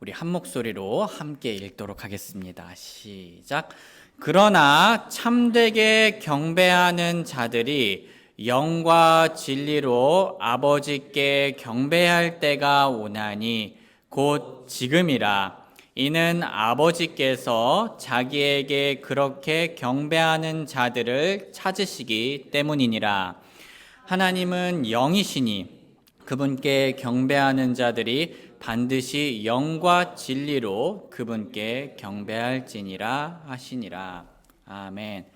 우리 한 목소리로 함께 읽도록 하겠습니다. 시작. 그러나 참되게 경배하는 자들이 영과 진리로 아버지께 경배할 때가 오나니 곧 지금이라. 이는 아버지께서 자기에게 그렇게 경배하는 자들을 찾으시기 때문이니라. 하나님은 영이시니 그분께 경배하는 자들이 반드시 영과 진리로 그분께 경배할지니라 하시니라. 아멘.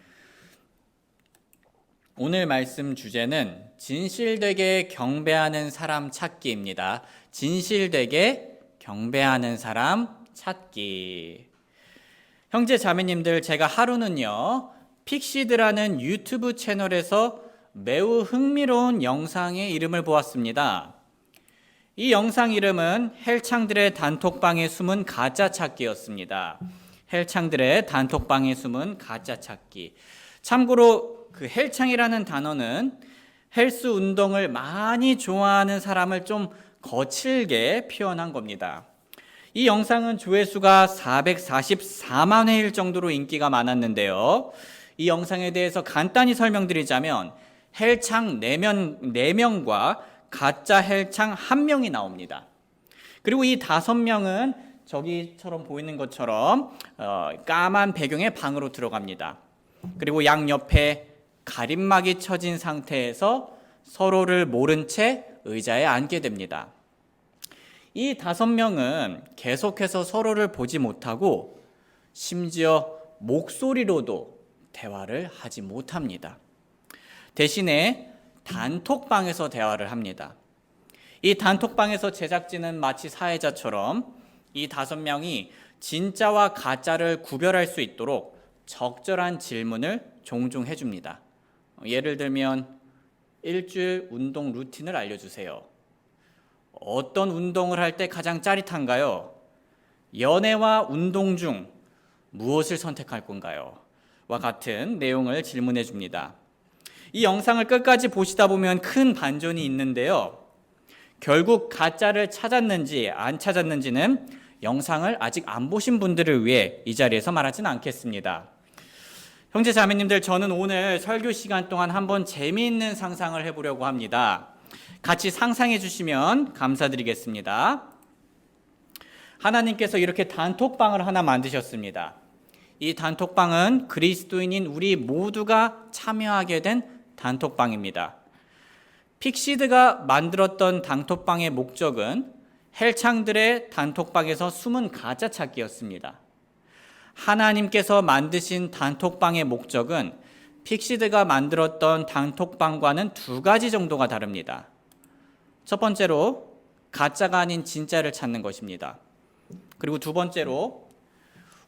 오늘 말씀 주제는 진실되게 경배하는 사람 찾기입니다. 진실되게 경배하는 사람 찾기. 형제 자매님들, 제가 하루는요 픽시드라는 유튜브 채널에서 매우 흥미로운 영상의 이름을 보았습니다. 이 영상 이름은 헬창들의 단톡방에 숨은 가짜 찾기였습니다. 헬창들의 단톡방에 숨은 가짜 찾기. 참고로 그 헬창이라는 단어는 헬스 운동을 많이 좋아하는 사람을 좀 거칠게 표현한 겁니다. 이 영상은 조회수가 444만 회일 정도로 인기가 많았는데요. 이 영상에 대해서 간단히 설명드리자면 헬창 4명과 가짜 헬창 1명이 나옵니다. 그리고 이 5명은 저기처럼 보이는 것처럼 까만 배경의 방으로 들어갑니다. 그리고 양옆에 가림막이 쳐진 상태에서 서로를 모른 채 의자에 앉게 됩니다. 이 5명은 계속해서 서로를 보지 못하고 심지어 목소리로도 대화를 하지 못합니다. 대신에 단톡방에서 대화를 합니다. 이 단톡방에서 제작진은 마치 사회자처럼 이 5명이 진짜와 가짜를 구별할 수 있도록 적절한 질문을 종종 해줍니다. 예를 들면 일주일 운동 루틴을 알려주세요. 어떤 운동을 할 때 가장 짜릿한가요? 연애와 운동 중 무엇을 선택할 건가요? 와 같은 내용을 질문해 줍니다. 이 영상을 끝까지 보시다 보면 큰 반전이 있는데요. 결국 가짜를 찾았는지 안 찾았는지는 영상을 아직 안 보신 분들을 위해 이 자리에서 말하지는 않겠습니다. 형제 자매님들, 저는 오늘 설교 시간 동안 한번 재미있는 상상을 해보려고 합니다. 같이 상상해 주시면 감사드리겠습니다. 하나님께서 이렇게 단톡방을 하나 만드셨습니다. 이 단톡방은 그리스도인인 우리 모두가 참여하게 된 단톡방입니다. 픽시드가 만들었던 단톡방의 목적은 헬창들의 단톡방에서 숨은 가짜 찾기였습니다. 하나님께서 만드신 단톡방의 목적은 픽시드가 만들었던 단톡방과는 2가지 정도가 다릅니다. 첫 번째로 가짜가 아닌 진짜를 찾는 것입니다. 그리고 두 번째로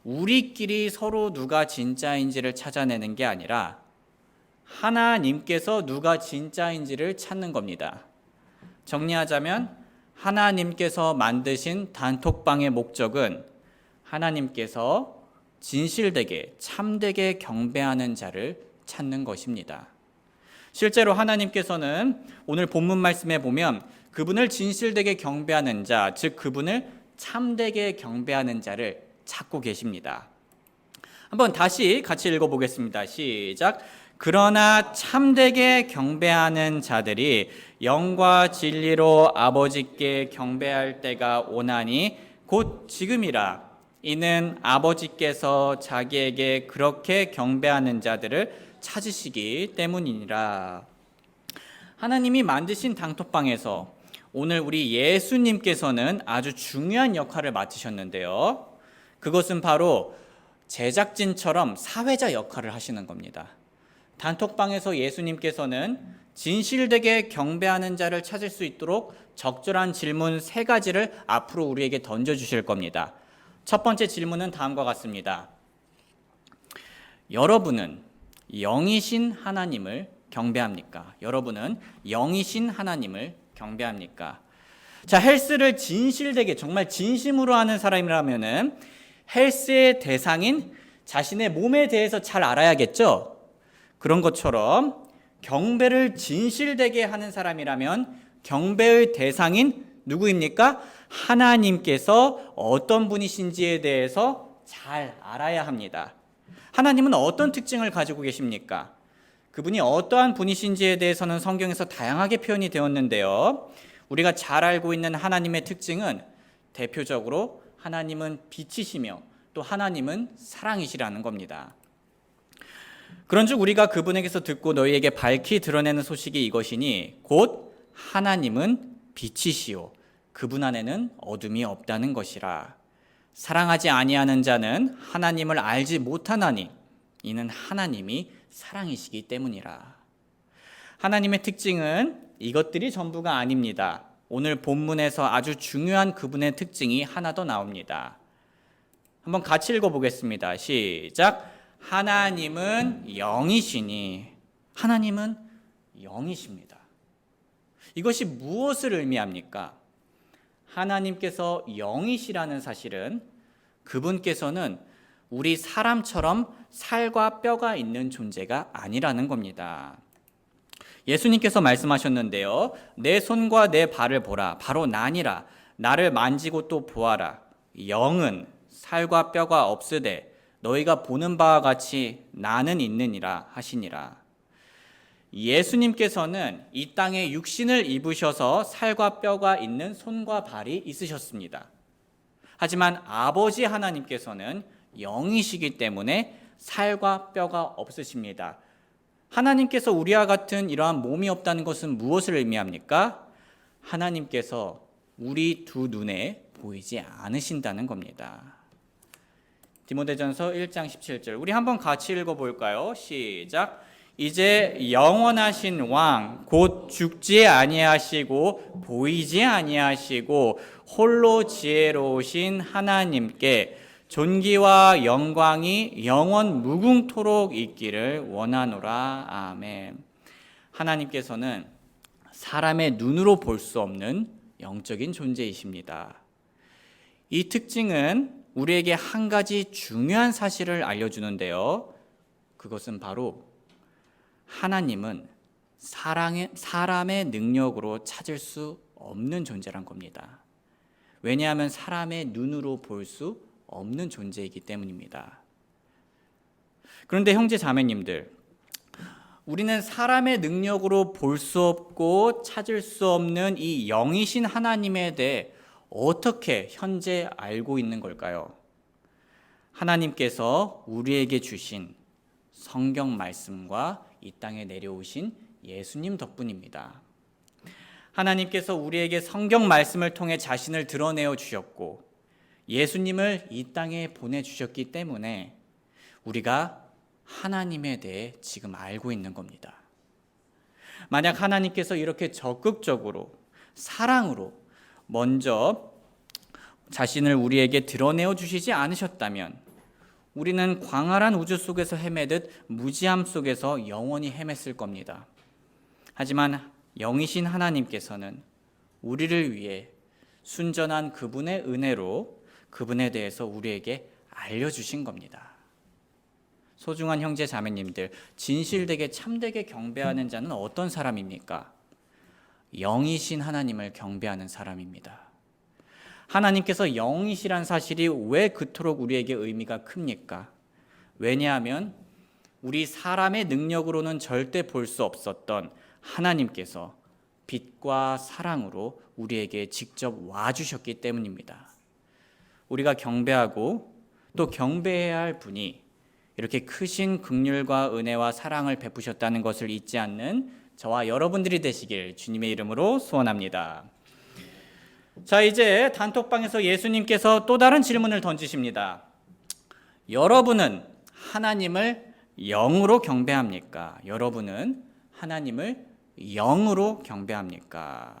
우리끼리 서로 누가 진짜인지를 찾아내는 게 아니라 하나님께서 누가 진짜인지를 찾는 겁니다. 정리하자면 하나님께서 만드신 단톡방의 목적은 하나님께서 진실되게 참되게 경배하는 자를 찾는 것입니다. 실제로 하나님께서는 오늘 본문 말씀에 보면 그분을 진실되게 경배하는 자, 즉 그분을 참되게 경배하는 자를 찾고 계십니다. 한번 다시 같이 읽어보겠습니다. 시작. 그러나 참되게 경배하는 자들이 영과 진리로 아버지께 경배할 때가 오나니 곧 지금이라. 이는 아버지께서 자기에게 그렇게 경배하는 자들을 찾으시기 때문이니라. 하나님이 만드신 단톡방에서 오늘 우리 예수님께서는 아주 중요한 역할을 맡으셨는데요. 그것은 바로 제작진처럼 사회자 역할을 하시는 겁니다. 단톡방에서 예수님께서는 진실되게 경배하는 자를 찾을 수 있도록 적절한 질문 3가지를 앞으로 우리에게 던져주실 겁니다. 첫 번째 질문은 다음과 같습니다. 여러분은 영이신 하나님을 경배합니까? 여러분은 영이신 하나님을 경배합니까? 자, 헬스를 진실되게 정말 진심으로 하는 사람이라면은 헬스의 대상인 자신의 몸에 대해서 잘 알아야겠죠? 그런 것처럼 경배를 진실되게 하는 사람이라면 경배의 대상인 누구입니까? 하나님께서 어떤 분이신지에 대해서 잘 알아야 합니다. 하나님은 어떤 특징을 가지고 계십니까? 그분이 어떠한 분이신지에 대해서는 성경에서 다양하게 표현이 되었는데요. 우리가 잘 알고 있는 하나님의 특징은 대표적으로 하나님은 빛이시며 또 하나님은 사랑이시라는 겁니다. 그런즉 우리가 그분에게서 듣고 너희에게 밝히 드러내는 소식이 이것이니 곧 하나님은 빛이시요 그분 안에는 어둠이 없다는 것이라. 사랑하지 아니하는 자는 하나님을 알지 못하나니 이는 하나님이 사랑이시기 때문이라. 하나님의 특징은 이것들이 전부가 아닙니다. 오늘 본문에서 아주 중요한 그분의 특징이 하나 더 나옵니다. 한번 같이 읽어보겠습니다. 시작. 하나님은 영이시니. 하나님은 영이십니다. 이것이 무엇을 의미합니까? 하나님께서 영이시라는 사실은 그분께서는 우리 사람처럼 살과 뼈가 있는 존재가 아니라는 겁니다. 예수님께서 말씀하셨는데요. 내 손과 내 발을 보라. 바로 나니라. 나를 만지고 또 보아라. 영은 살과 뼈가 없으되 너희가 보는 바와 같이 나는 있느니라 하시니라. 예수님께서는 이 땅에 육신을 입으셔서 살과 뼈가 있는 손과 발이 있으셨습니다. 하지만 아버지 하나님께서는 영이시기 때문에 살과 뼈가 없으십니다. 하나님께서 우리와 같은 이러한 몸이 없다는 것은 무엇을 의미합니까? 하나님께서 우리 두 눈에 보이지 않으신다는 겁니다. 디모데전서 1장 17절 우리 한번 같이 읽어볼까요? 시작. 이제 영원하신 왕 곧 죽지 아니하시고 보이지 아니하시고 홀로 지혜로우신 하나님께 존귀와 영광이 영원 무궁토록 있기를 원하노라. 아멘. 하나님께서는 사람의 눈으로 볼 수 없는 영적인 존재이십니다. 이 특징은 우리에게 한 가지 중요한 사실을 알려주는데요. 그것은 바로 하나님은 사람의 능력으로 찾을 수 없는 존재란 겁니다. 왜냐하면 사람의 눈으로 볼 수 없는 존재이기 때문입니다. 그런데 형제 자매님들, 우리는 사람의 능력으로 볼 수 없고 찾을 수 없는 이 영이신 하나님에 대해 어떻게 현재 알고 있는 걸까요? 하나님께서 우리에게 주신 성경 말씀과 이 땅에 내려오신 예수님 덕분입니다. 하나님께서 우리에게 성경 말씀을 통해 자신을 드러내어 주셨고 예수님을 이 땅에 보내주셨기 때문에 우리가 하나님에 대해 지금 알고 있는 겁니다. 만약 하나님께서 이렇게 적극적으로 사랑으로 먼저 자신을 우리에게 드러내어 주시지 않으셨다면 우리는 광활한 우주 속에서 헤매듯 무지함 속에서 영원히 헤맸을 겁니다. 하지만 영이신 하나님께서는 우리를 위해 순전한 그분의 은혜로 그분에 대해서 우리에게 알려주신 겁니다. 소중한 형제 자매님들, 진실되게 참되게 경배하는 자는 어떤 사람입니까? 영이신 하나님을 경배하는 사람입니다. 하나님께서 영이시란 사실이 왜 그토록 우리에게 의미가 큽니까? 왜냐하면 우리 사람의 능력으로는 절대 볼 수 없었던 하나님께서 빛과 사랑으로 우리에게 직접 와주셨기 때문입니다. 우리가 경배하고 또 경배해야 할 분이 이렇게 크신 긍휼과 은혜와 사랑을 베푸셨다는 것을 잊지 않는 저와 여러분들이 되시길 주님의 이름으로 소원합니다. 자, 이제 단톡방에서 예수님께서 또 다른 질문을 던지십니다. 여러분은 하나님을 영으로 경배합니까? 여러분은 하나님을 영으로 경배합니까?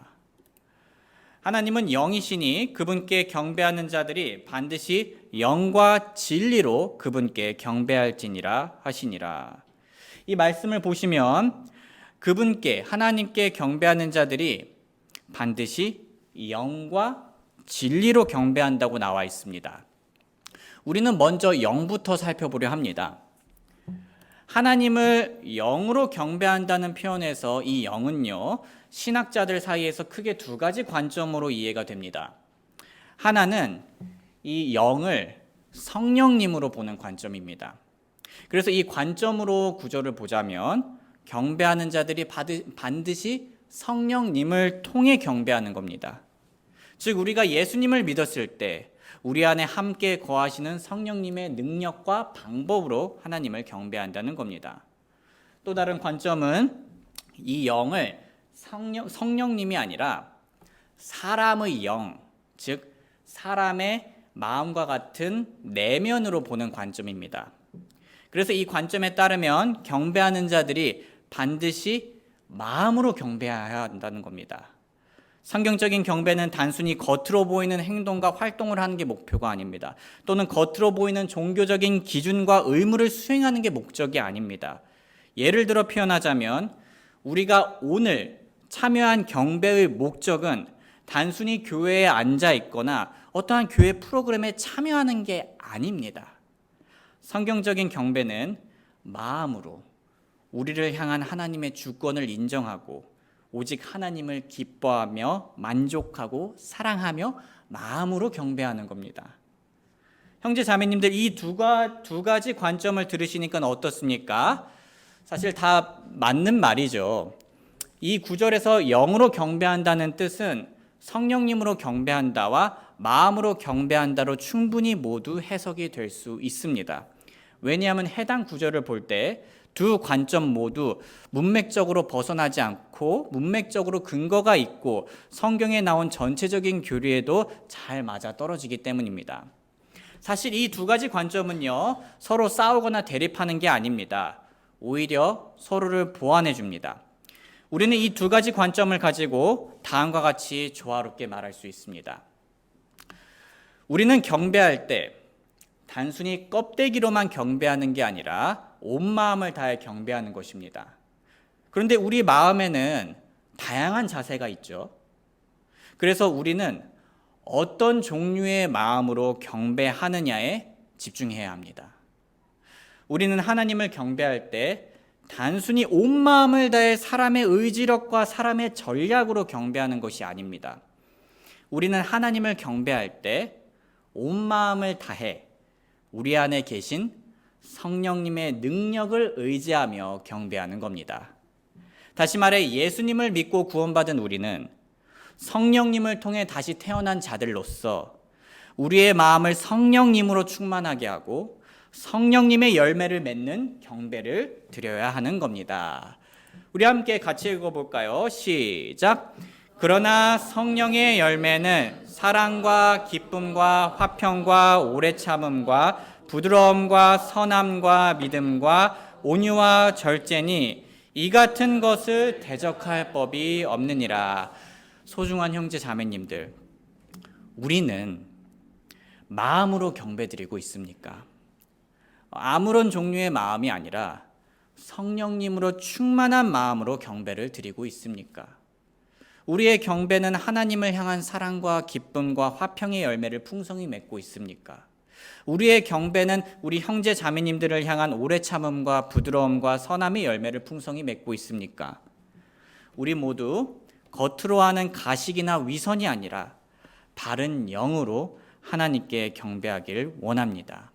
하나님은 영이시니 그분께 경배하는 자들이 반드시 영과 진리로 그분께 경배할지니라 하시니라. 이 말씀을 보시면 그분께 하나님께 경배하는 자들이 반드시 영과 진리로 경배한다고 나와 있습니다. 우리는 먼저 영부터 살펴보려 합니다. 하나님을 영으로 경배한다는 표현에서 이 영은요, 신학자들 사이에서 크게 두 가지 관점으로 이해가 됩니다. 하나는 이 영을 성령님으로 보는 관점입니다. 그래서 이 관점으로 구절을 보자면 경배하는 자들이 반드시 성령님을 통해 경배하는 겁니다. 즉 우리가 예수님을 믿었을 때 우리 안에 함께 거하시는 성령님의 능력과 방법으로 하나님을 경배한다는 겁니다. 또 다른 관점은 이 영을 성령님이 아니라 사람의 영, 즉 사람의 마음과 같은 내면으로 보는 관점입니다. 그래서 이 관점에 따르면 경배하는 자들이 반드시 마음으로 경배해야 한다는 겁니다. 성경적인 경배는 단순히 겉으로 보이는 행동과 활동을 하는 게 목표가 아닙니다. 또는 겉으로 보이는 종교적인 기준과 의무를 수행하는 게 목적이 아닙니다. 예를 들어 표현하자면 우리가 오늘 참여한 경배의 목적은 단순히 교회에 앉아 있거나 어떠한 교회 프로그램에 참여하는 게 아닙니다. 성경적인 경배는 마음으로 우리를 향한 하나님의 주권을 인정하고 오직 하나님을 기뻐하며 만족하고 사랑하며 마음으로 경배하는 겁니다. 형제 자매님들, 이 두 가지 관점을 들으시니까 어떻습니까? 사실 다 맞는 말이죠. 이 구절에서 영으로 경배한다는 뜻은 성령님으로 경배한다와 마음으로 경배한다로 충분히 모두 해석이 될 수 있습니다. 왜냐하면 해당 구절을 볼 때 두 관점 모두 문맥적으로 벗어나지 않고 문맥적으로 근거가 있고 성경에 나온 전체적인 교리에도 잘 맞아 떨어지기 때문입니다. 사실 이 두 가지 관점은요, 서로 싸우거나 대립하는 게 아닙니다. 오히려 서로를 보완해 줍니다. 우리는 이 두 가지 관점을 가지고 다음과 같이 조화롭게 말할 수 있습니다. 우리는 경배할 때 단순히 껍데기로만 경배하는 게 아니라 온 마음을 다해 경배하는 것입니다. 그런데 우리 마음에는 다양한 자세가 있죠. 그래서 우리는 어떤 종류의 마음으로 경배하느냐에 집중해야 합니다. 우리는 하나님을 경배할 때 단순히 온 마음을 다해 사람의 의지력과 사람의 전략으로 경배하는 것이 아닙니다. 우리는 하나님을 경배할 때 온 마음을 다해 우리 안에 계신 성령님의 능력을 의지하며 경배하는 겁니다. 다시 말해 예수님을 믿고 구원받은 우리는 성령님을 통해 다시 태어난 자들로서 우리의 마음을 성령님으로 충만하게 하고 성령님의 열매를 맺는 경배를 드려야 하는 겁니다. 우리 함께 같이 읽어볼까요? 시작! 그러나 성령의 열매는 사랑과 기쁨과 화평과 오래 참음과 부드러움과 선함과 믿음과 온유와 절제니 이 같은 것을 대적할 법이 없느니라. 소중한 형제 자매님들, 우리는 마음으로 경배드리고 있습니까? 아무런 종류의 마음이 아니라 성령님으로 충만한 마음으로 경배를 드리고 있습니까? 우리의 경배는 하나님을 향한 사랑과 기쁨과 화평의 열매를 풍성히 맺고 있습니까? 우리의 경배는 우리 형제 자매님들을 향한 오래 참음과 부드러움과 선함의 열매를 풍성히 맺고 있습니까? 우리 모두 겉으로 하는 가식이나 위선이 아니라 바른 영으로 하나님께 경배하기를 원합니다.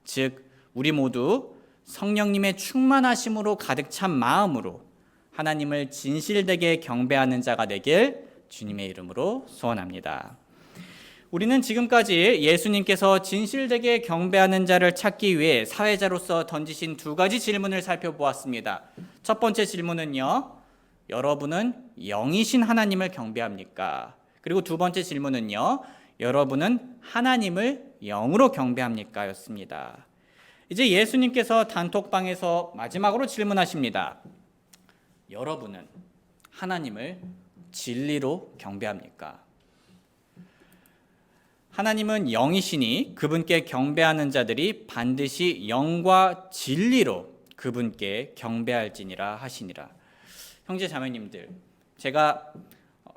즉 우리 모두 성령님의 충만하심으로 가득 찬 마음으로 하나님을 진실되게 경배하는 자가 되길 주님의 이름으로 소원합니다. 우리는 지금까지 예수님께서 진실되게 경배하는 자를 찾기 위해 사회자로서 던지신 두 가지 질문을 살펴보았습니다. 첫 번째 질문은요, 여러분은 영이신 하나님을 경배합니까? 그리고 두 번째 질문은요, 여러분은 하나님을 영으로 경배합니까? 였습니다. 이제 예수님께서 단톡방에서 마지막으로 질문하십니다. 여러분은 하나님을 진리로 경배합니까? 하나님은 영이시니 그분께 경배하는 자들이 반드시 영과 진리로 그분께 경배할지니라 하시니라. 형제 자매님들, 제가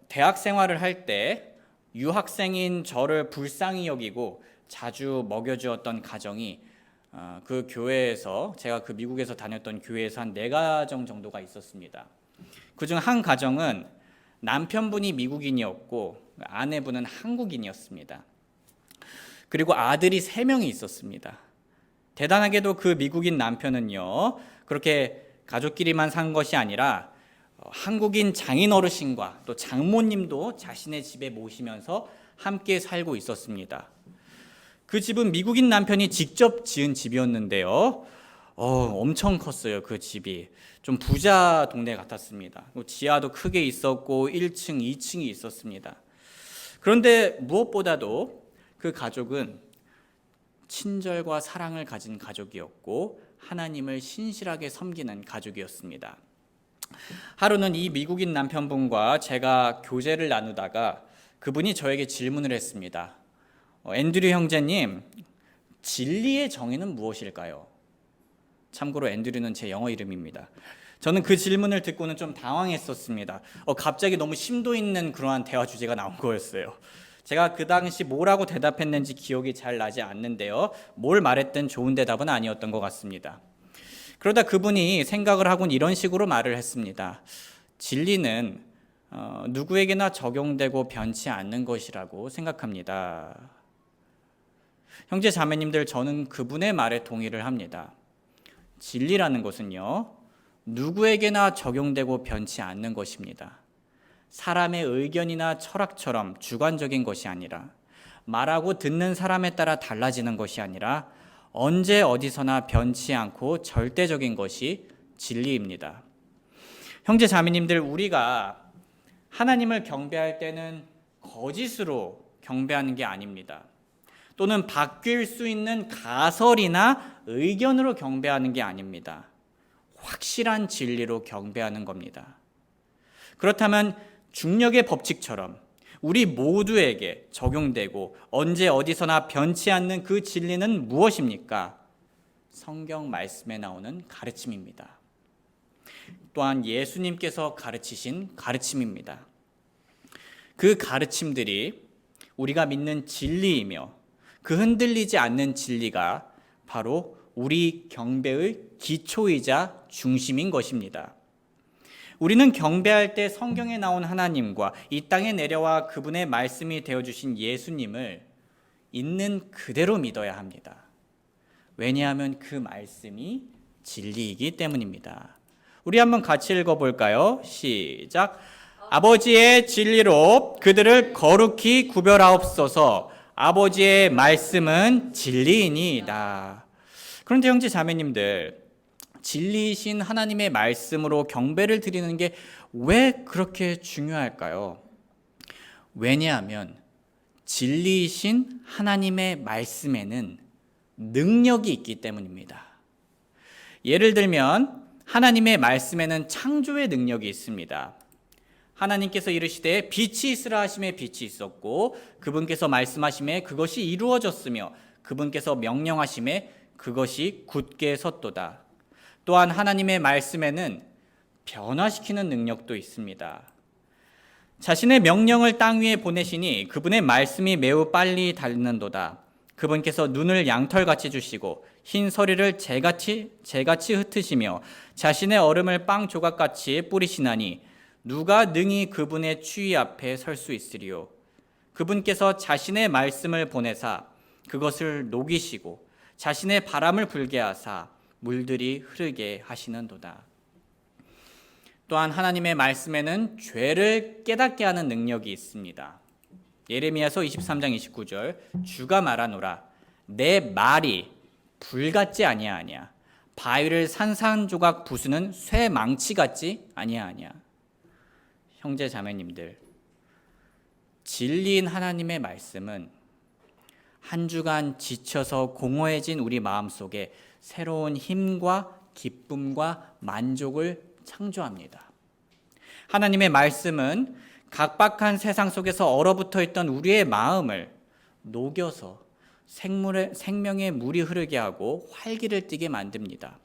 대학 생활을 할 때 유학생인 저를 불쌍히 여기고 자주 먹여주었던 가정이 그 교회에서, 제가 그 미국에서 다녔던 교회에서 한 4가정 정도가 있었습니다. 그중 한 가정은 남편분이 미국인이었고 아내분은 한국인이었습니다. 그리고 아들이 3명이 있었습니다. 대단하게도 그 미국인 남편은요, 그렇게 가족끼리만 산 것이 아니라 한국인 장인 어르신과 또 장모님도 자신의 집에 모시면서 함께 살고 있었습니다. 그 집은 미국인 남편이 직접 지은 집이었는데요. 엄청 컸어요. 그 집이 좀 부자 동네 같았습니다. 지하도 크게 있었고 1층, 2층이 있었습니다. 그런데 무엇보다도 그 가족은 친절과 사랑을 가진 가족이었고 하나님을 신실하게 섬기는 가족이었습니다. 하루는 이 미국인 남편분과 제가 교제를 나누다가 그분이 저에게 질문을 했습니다. 앤드류 형제님, 진리의 정의는 무엇일까요? 참고로 앤드류는 제 영어 이름입니다. 저는 그 질문을 듣고는 좀 당황했었습니다. 갑자기 너무 심도 있는 그러한 대화 주제가 나온 거였어요. 제가 그 당시 뭐라고 대답했는지 기억이 잘 나지 않는데요. 뭘 말했든 좋은 대답은 아니었던 것 같습니다. 그러다 그분이 생각을 하곤 이런 식으로 말을 했습니다. 진리는 누구에게나 적용되고 변치 않는 것이라고 생각합니다. 형제 자매님들, 저는 그분의 말에 동의를 합니다. 진리라는 것은요, 누구에게나 적용되고 변치 않는 것입니다. 사람의 의견이나 철학처럼 주관적인 것이 아니라, 말하고 듣는 사람에 따라 달라지는 것이 아니라 언제 어디서나 변치 않고 절대적인 것이 진리입니다. 형제 자매님들, 우리가 하나님을 경배할 때는 거짓으로 경배하는 게 아닙니다. 또는 바뀔 수 있는 가설이나 의견으로 경배하는 게 아닙니다. 확실한 진리로 경배하는 겁니다. 그렇다면 중력의 법칙처럼 우리 모두에게 적용되고 언제 어디서나 변치 않는 그 진리는 무엇입니까? 성경 말씀에 나오는 가르침입니다. 또한 예수님께서 가르치신 가르침입니다. 그 가르침들이 우리가 믿는 진리이며 그 흔들리지 않는 진리가 바로 우리 경배의 기초이자 중심인 것입니다. 우리는 경배할 때 성경에 나온 하나님과 이 땅에 내려와 그분의 말씀이 되어주신 예수님을 있는 그대로 믿어야 합니다. 왜냐하면 그 말씀이 진리이기 때문입니다. 우리 한번 같이 읽어볼까요? 시작. 아버지의 진리로 그들을 거룩히 구별하옵소서. 아버지의 말씀은 진리이니이다. 그런데 형제 자매님들, 진리이신 하나님의 말씀으로 경배를 드리는 게 왜 그렇게 중요할까요? 왜냐하면 진리이신 하나님의 말씀에는 능력이 있기 때문입니다. 예를 들면 하나님의 말씀에는 창조의 능력이 있습니다. 하나님께서 이르시되 빛이 있으라 하심에 빛이 있었고, 그분께서 말씀하심에 그것이 이루어졌으며, 그분께서 명령하심에 그것이 굳게 섰도다. 또한 하나님의 말씀에는 변화시키는 능력도 있습니다. 자신의 명령을 땅 위에 보내시니 그분의 말씀이 매우 빨리 닳는도다. 그분께서 눈을 양털같이 주시고 흰 서리를 재같이 흩으시며 자신의 얼음을 빵 조각같이 뿌리시나니 누가 능히 그분의 추위 앞에 설 수 있으리요. 그분께서 자신의 말씀을 보내사 그것을 녹이시고 자신의 바람을 불게 하사 물들이 흐르게 하시는도다. 또한 하나님의 말씀에는 죄를 깨닫게 하는 능력이 있습니다. 예레미야서 23장 29절, 주가 말하노라 내 말이 불 같지 아니하냐, 바위를 산산조각 부수는 쇠망치 같지 아니하냐. 형제 자매님들, 진리인 하나님의 말씀은 한 주간 지쳐서 공허해진 우리 마음속에 새로운 힘과 기쁨과 만족을 창조합니다. 하나님의 말씀은 각박한 세상 속에서 얼어붙어 있던 우리의 마음을 녹여서 생명의 물이 흐르게 하고 활기를 띠게 만듭니다.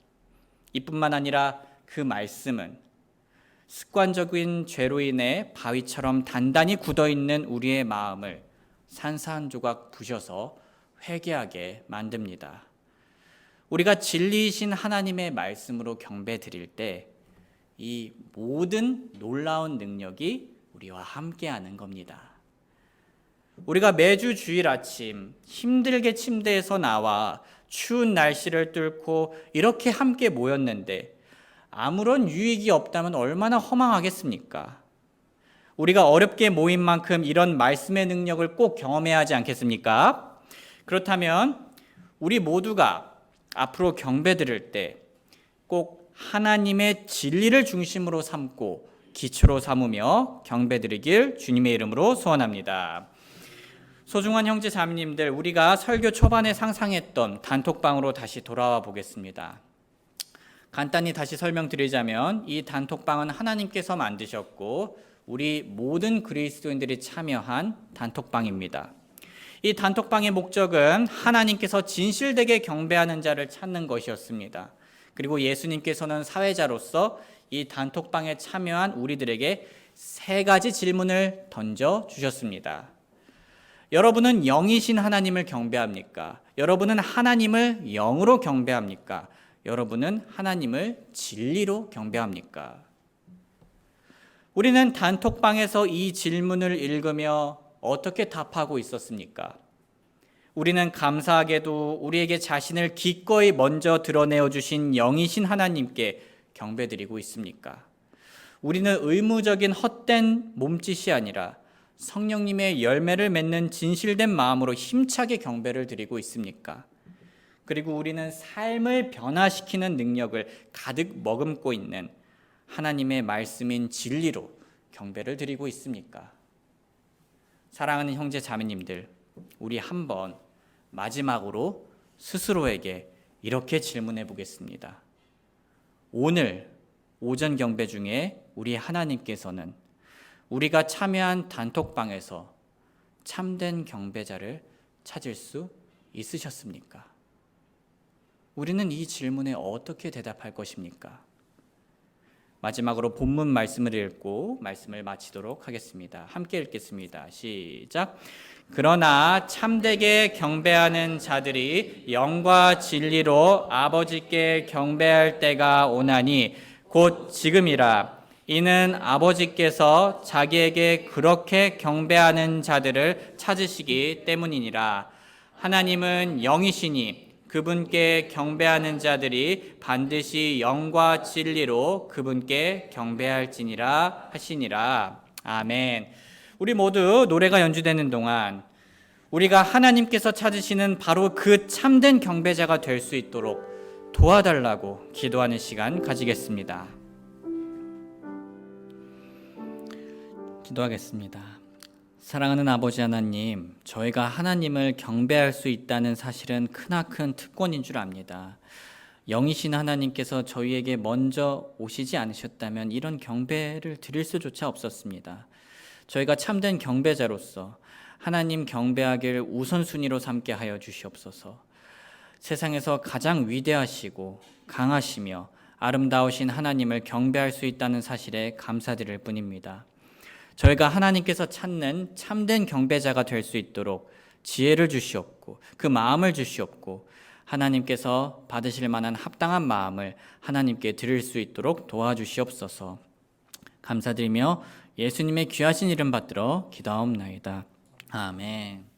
이뿐만 아니라 그 말씀은 습관적인 죄로 인해 바위처럼 단단히 굳어있는 우리의 마음을 산산조각 부셔서 회개하게 만듭니다. 우리가 진리이신 하나님의 말씀으로 경배 드릴 때 이 모든 놀라운 능력이 우리와 함께하는 겁니다. 우리가 매주 주일 아침 힘들게 침대에서 나와 추운 날씨를 뚫고 이렇게 함께 모였는데 아무런 유익이 없다면 얼마나 허망하겠습니까? 우리가 어렵게 모인 만큼 이런 말씀의 능력을 꼭 경험해야 하지 않겠습니까? 그렇다면 우리 모두가 앞으로 경배 드릴 때 꼭 하나님의 진리를 중심으로 삼고 기초로 삼으며 경배 드리길 주님의 이름으로 소원합니다. 소중한 형제 자매님들, 우리가 설교 초반에 상상했던 단톡방으로 다시 돌아와 보겠습니다. 간단히 다시 설명드리자면 이 단톡방은 하나님께서 만드셨고 우리 모든 그리스도인들이 참여한 단톡방입니다. 이 단톡방의 목적은 하나님께서 진실되게 경배하는 자를 찾는 것이었습니다. 그리고 예수님께서는 사회자로서 이 단톡방에 참여한 우리들에게 3가지 질문을 던져주셨습니다. 여러분은 영이신 하나님을 경배합니까? 여러분은 하나님을 영으로 경배합니까? 여러분은 하나님을 진리로 경배합니까? 우리는 단톡방에서 이 질문을 읽으며 어떻게 답하고 있었습니까? 우리는 감사하게도 우리에게 자신을 기꺼이 먼저 드러내어 주신 영이신 하나님께 경배드리고 있습니까? 우리는 의무적인 헛된 몸짓이 아니라 성령님의 열매를 맺는 진실된 마음으로 힘차게 경배를 드리고 있습니까? 그리고 우리는 삶을 변화시키는 능력을 가득 머금고 있는 하나님의 말씀인 진리로 경배를 드리고 있습니까? 사랑하는 형제 자매님들, 우리 한번 마지막으로 스스로에게 이렇게 질문해 보겠습니다. 오늘 오전 경배 중에 우리 하나님께서는 우리가 참여한 단톡방에서 참된 경배자를 찾을 수 있으셨습니까? 우리는 이 질문에 어떻게 대답할 것입니까? 마지막으로 본문 말씀을 읽고 말씀을 마치도록 하겠습니다. 함께 읽겠습니다. 시작. 그러나 참되게 경배하는 자들이 영과 진리로 아버지께 경배할 때가 오나니 곧 지금이라. 이는 아버지께서 자기에게 그렇게 경배하는 자들을 찾으시기 때문이니라. 하나님은 영이시니 그분께 경배하는 자들이 반드시 영과 진리로 그분께 경배할지니라 하시니라. 아멘. 우리 모두 노래가 연주되는 동안 우리가 하나님께서 찾으시는 바로 그 참된 경배자가 될 수 있도록 도와달라고 기도하는 시간 가지겠습니다. 기도하겠습니다. 사랑하는 아버지 하나님, 저희가 하나님을 경배할 수 있다는 사실은 크나큰 특권인 줄 압니다. 영이신 하나님께서 저희에게 먼저 오시지 않으셨다면 이런 경배를 드릴 수조차 없었습니다. 저희가 참된 경배자로서 하나님 경배하기를 우선순위로 삼게 하여 주시옵소서. 세상에서 가장 위대하시고 강하시며 아름다우신 하나님을 경배할 수 있다는 사실에 감사드릴 뿐입니다. 저희가 하나님께서 찾는 참된 경배자가 될 수 있도록 지혜를 주시옵고 그 마음을 주시옵고 하나님께서 받으실 만한 합당한 마음을 하나님께 드릴 수 있도록 도와주시옵소서. 감사드리며 예수님의 귀하신 이름 받들어 기도하옵나이다. 아멘.